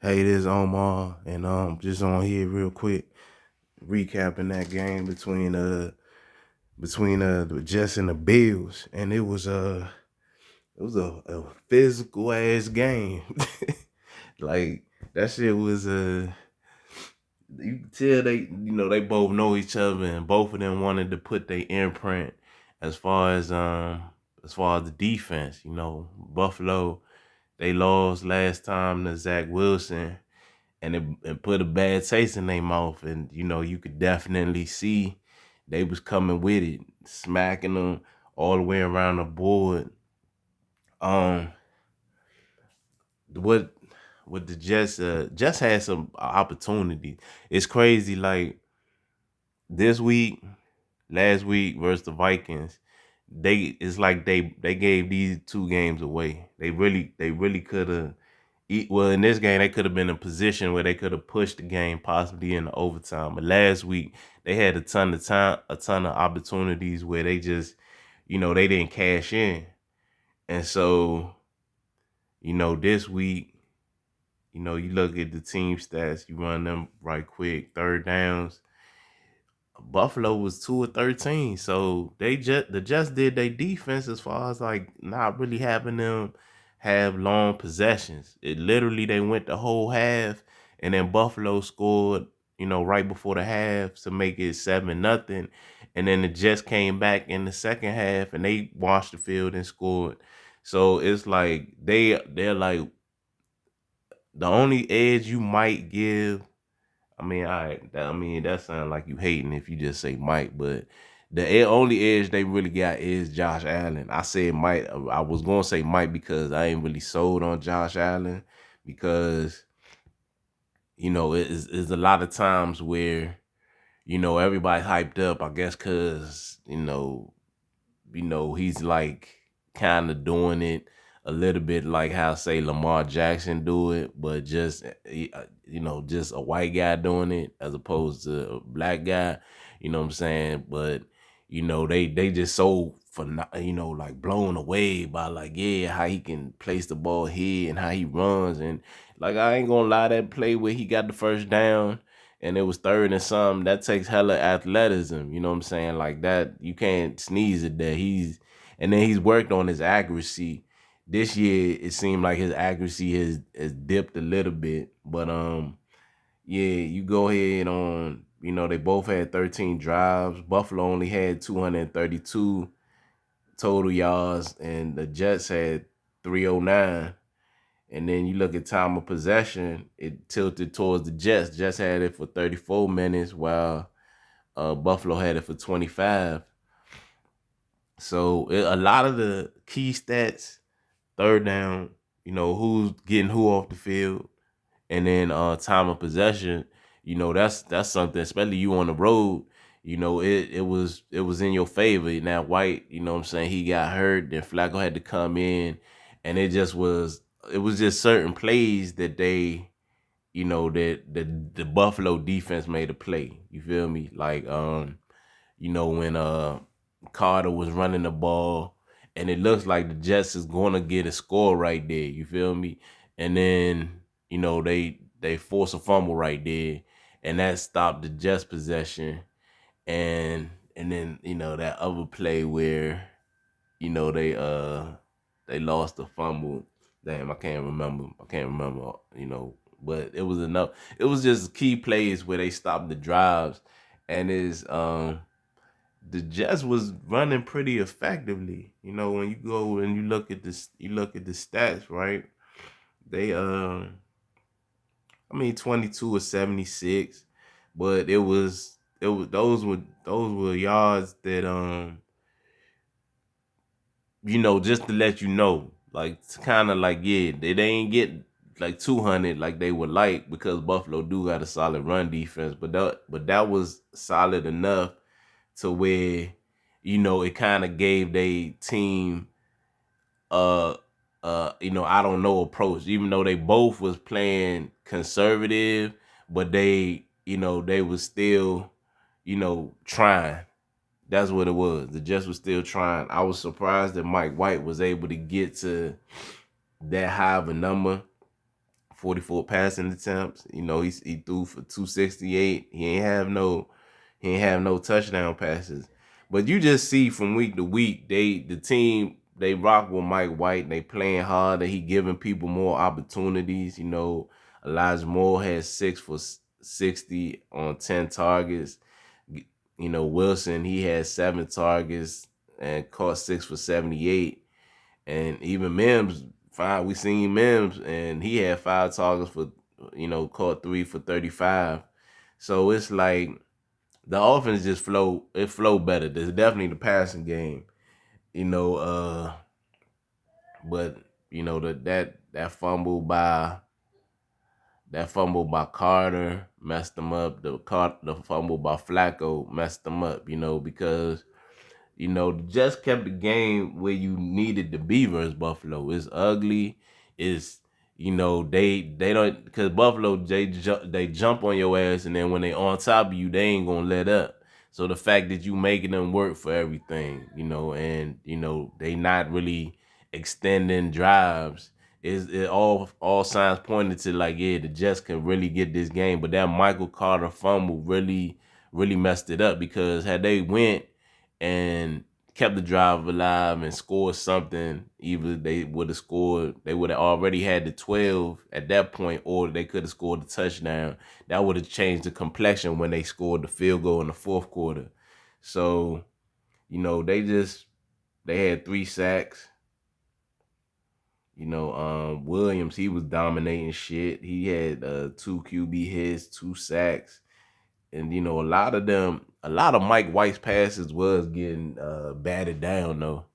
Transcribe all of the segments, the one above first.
Hey, this is Omar, and just on here real quick, recapping that game between the Jets and the Bills, and it was a physical ass game. Like that shit was you could tell they both know each other, and both of them wanted to put their imprint as far as the defense. Buffalo, they lost last time to Zach Wilson, and it put a bad taste in their mouth. And you could definitely see they was coming with it, smacking them all the way around the board. Um, what what the Jets had some opportunity. It's crazy. Like this week, last week versus the Vikings, it's like they gave these two games away. They really could have. Well, in this game, they could have been in a position where they could have pushed the game possibly in the overtime. But last week, they had a ton of time, a ton of opportunities where they just, they didn't cash in. And so, this week, you look at the team stats, you run them right quick, third downs. Buffalo was 2 of 13, so the Jets did their defense as far as like not really having them have long possessions. It literally they went the whole half, and then Buffalo scored, right before the half to make it 7-0, and then the Jets came back in the second half and they washed the field and scored. So it's like they're like the only edge you might give. I mean, that sounds like you hating if you just say Mike, but the only edge they really got is Josh Allen. I said Mike. I was gonna say Mike because I ain't really sold on Josh Allen because it's a lot of times where everybody's hyped up. I guess because he's like kind of doing it a little bit like how say Lamar Jackson do it, but just just a white guy doing it as opposed to a black guy. You know what I'm saying? But they just so for like blown away by like how he can place the ball here and how he runs, and like I ain't gonna lie, that play where he got the first down and it was third and something, that takes hella athleticism. You know what I'm saying? Like that, you can't sneeze at that. And then he's worked on his accuracy. This year, it seemed like his accuracy has dipped a little bit. But yeah, you go ahead on, they both had 13 drives. Buffalo only had 232 total yards, and the Jets had 309. And then you look at time of possession, it tilted towards the Jets. Jets had it for 34 minutes while Buffalo had it for 25. So a lot of the key stats, third down, who's getting who off the field, and then time of possession, that's something, especially you on the road, it was in your favor. Now White, what I'm saying, he got hurt, then Flacco had to come in, and it was just certain plays that the Buffalo defense made a play. You feel me? Like when Carter was running the ball, and it looks like the Jets is gonna get a score right there. You feel me? And then they force a fumble right there, and that stopped the Jets possession. And then that other play where they lost the fumble. Damn, I can't remember. But it was enough. It was just key plays where they stopped the drives, and the Jets was running pretty effectively. When you go and you look at the stats, right? They 22 or 76, but it was those were yards that just to let you know, like kind of like they ain't get like 200 like they would like, because Buffalo do got a solid run defense, but that was solid enough to where it kind of gave they team uh I don't know approach, even though they both was playing conservative, but they was still trying. That's what it was. The Jets was still trying. I was surprised that Mike White was able to get to that high of a number 44 passing attempts. You know, he threw for 268. He ain't have no touchdown passes. But you just see from week to week, the team they rock with Mike White. They playing harder. He giving people more opportunities. You know, Elijah Moore had 6 for 60 on 10 targets. You know, Wilson, he had 7 targets and caught 6 for 78. And even Mims, we seen Mims, and he had 5 targets for, caught 3 for 35. So it's like the offense just flow better. There's definitely the passing game, you know. But that fumble by Carter messed them up. The fumble by Flacco messed them up, because just kept the game where you needed to be versus Buffalo. It's ugly. It's they don't, because Buffalo they jump on your ass, and then when they on top of you, they ain't gonna let up. So the fact that you making them work for everything, and they not really extending drives, is it all signs pointed to, like, yeah, the Jets can really get this game. But that Michael Carter fumble really messed it up, because had they went and kept the drive alive and scored something, either they would have already had the 12 at that point, or they could have scored the touchdown. That would have changed the complexion when they scored the field goal in the fourth quarter. So, they had 3 sacks. Williams, he was dominating shit. He had 2 QB hits, 2 sacks. And a lot of Mike White's passes was getting batted down though.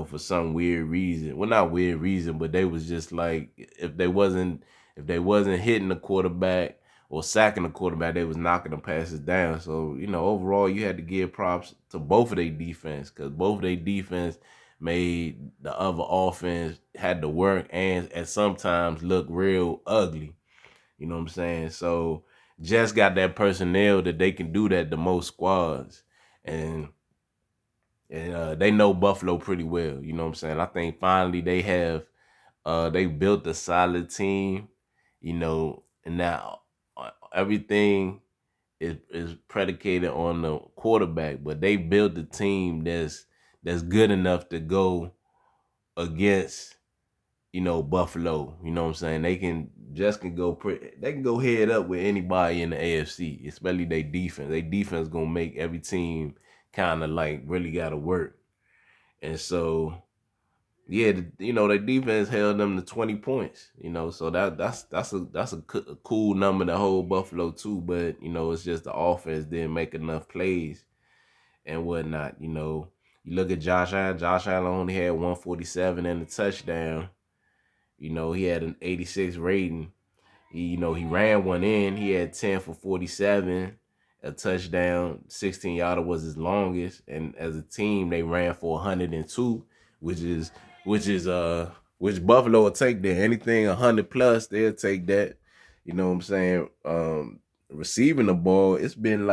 For some weird reason. Well, not weird reason, but they was just like, if they wasn't hitting the quarterback or sacking the quarterback, they was knocking the passes down. So, overall you had to give props to both of their defense, because both of their defense made the other offense had to work and at sometimes look real ugly. You know what I'm saying? So just got that personnel that they can do that to most squads. And they know Buffalo pretty well. You know what I'm saying? I think finally they built a solid team, and now everything is predicated on the quarterback, but they built a team that's good enough to go against Buffalo. You know what I'm saying? They can go head up with anybody in the AFC, especially their defense. Their defense gonna make every team kind of like really gotta work. And so, yeah, their defense held them to 20 points. So that's a cool number to hold Buffalo too. But it's just the offense didn't make enough plays and whatnot. You look at Josh Allen. Josh Allen only had 147 and a touchdown. He had an 86 rating. He ran one in. He had 10 for 47, a touchdown. 16-yarder was his longest. And as a team, they ran for 102, which is which Buffalo will take that. Anything 100 plus, they'll take that. You know what I'm saying? Receiving the ball, it's been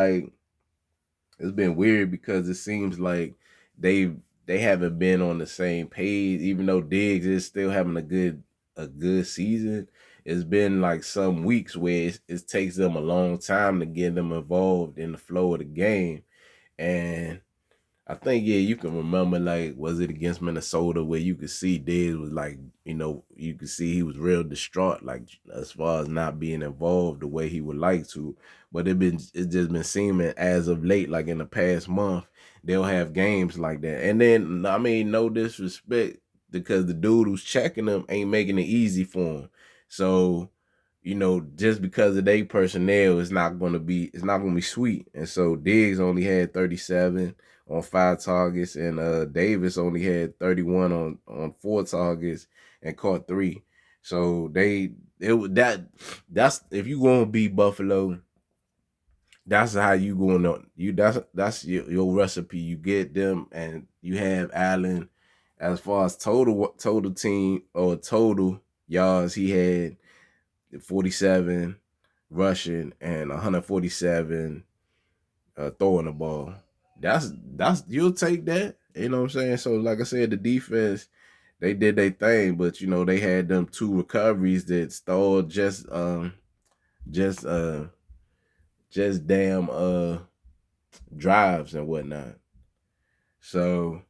weird, because it seems like they haven't been on the same page. Even though Diggs is still having a good season, it's been like some weeks where it takes them a long time to get them involved in the flow of the game. And I think, yeah, you can remember, like, was it against Minnesota, where you could see Diggs was like, you could see he was real distraught, like, as far as not being involved the way he would like to. But it just been seeming as of late, like in the past month, they'll have games like that. And then, I mean, no disrespect, because the dude who's checking them ain't making it easy for him. So, just because of their personnel, it's not gonna be sweet. And so Diggs only had 37 on 5 targets, and Davis only had 31 on 4 targets and caught 3. So that's if you gonna beat Buffalo, that's how you going to that's your recipe. You get them, and you have Allen. As far as total team or total yards, he had 47 rushing and 147 throwing the ball. That's you'll take that. You know what I'm saying? So like I said, the defense, they did their thing, but you know, they had them 2 recoveries that stalled just just damn drives and whatnot. So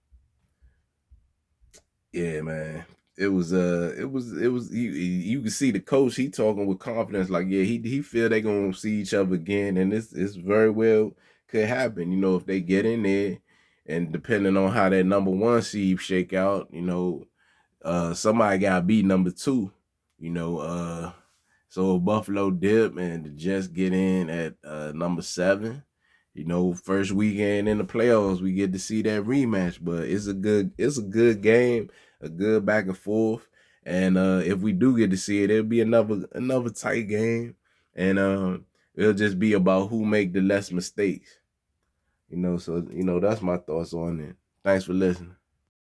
yeah, man. It was you can see the coach, he talking with confidence, like, yeah, he feel they gonna see each other again, and it's very well could happen, you know, if they get in there, and depending on how that number 1 seed shake out, you know, somebody gotta beat number 2, you know, so if Buffalo dip and the Jets get in at number 7, you know, first weekend in the playoffs, we get to see that rematch. But it's a good game, a good back and forth. And if we do get to see it, it'll be another tight game. And it'll just be about who make the less mistakes. You know, so you know, that's my thoughts on it. Thanks for listening.